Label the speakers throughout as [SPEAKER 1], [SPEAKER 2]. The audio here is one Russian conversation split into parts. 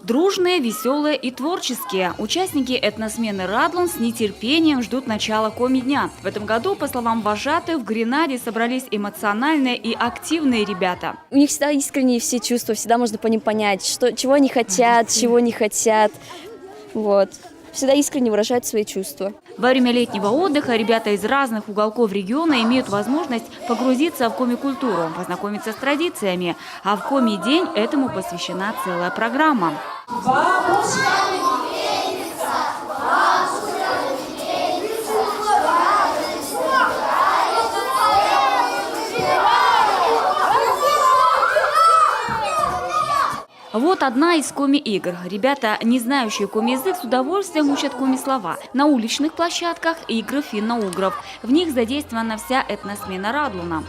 [SPEAKER 1] Дружные, веселые и творческие. Участники этносмены «Радлон» с нетерпением ждут начала коми-дня. В этом году, по словам вожатых, в Гренаде собрались эмоциональные и активные ребята.
[SPEAKER 2] У них всегда искренние все чувства, всегда можно по ним понять, чего они хотят, чего не хотят. Вот. Всегда искренне выражают свои чувства.
[SPEAKER 1] Во время летнего отдыха ребята из разных уголков региона имеют возможность погрузиться в коми-культуру, познакомиться с традициями. А в коми-день этому посвящена целая программа. Вот одна из коми-игр. Ребята, не знающие коми-язык, с удовольствием учат коми-слова. На уличных площадках игры финно-угров. В них задействована вся этносмена Радлона.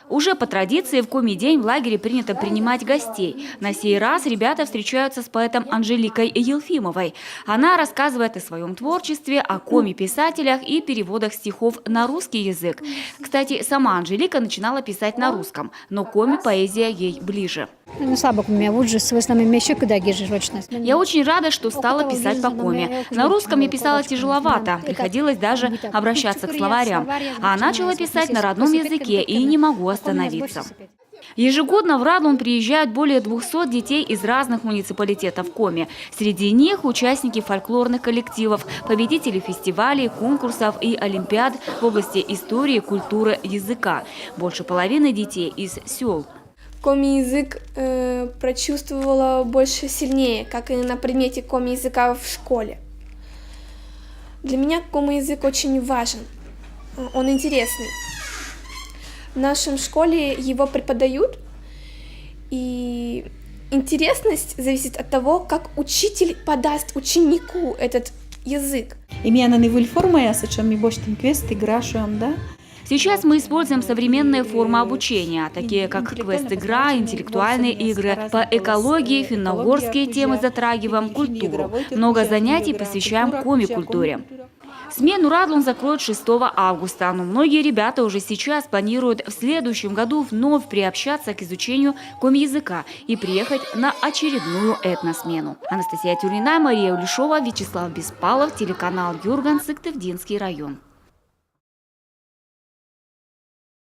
[SPEAKER 1] Уже по традиции в коми-день в лагере принято принимать гостей. На сей раз ребята встречаются с поэтом Анжеликой Елфимовой. Она рассказывает о своем творчестве, о коми-писателях и переводах стихов на русский язык. Кстати, сама Анжелика начинала писать на русском, но коми-поэзия ей ближе.
[SPEAKER 3] Я
[SPEAKER 1] очень рада, что стала писать по коми. На русском я писала тяжеловато, приходилось даже обращаться к словарям. А начала писать на родном языке и не могу остановиться. Ежегодно в Радлон приезжают более 200 детей из разных муниципалитетов Коми. Среди них участники фольклорных коллективов, победители фестивалей, конкурсов и олимпиад в области истории, культуры, языка. Больше половины детей из сел.
[SPEAKER 4] Коми-язык прочувствовала больше сильнее, как и на предмете коми-языка в школе. Для меня коми-язык очень важен, он интересный. В нашем школе его преподают, и интересность зависит от того, как учитель подаст ученику этот язык.
[SPEAKER 1] Сейчас мы используем современные формы обучения, такие как квест-игра, интеллектуальные игры. По экологии, финно-угорские темы затрагиваем, культуру. Много занятий посвящаем коми-культуре. Смену Радлон закроют 6 августа, но многие ребята уже сейчас планируют в следующем году вновь приобщаться к изучению коми-языка и приехать на очередную этносмену. Анастасия Тюрина, Мария Улешова, Вячеслав Беспалов, телеканал Юрган, Сыктывдинский район.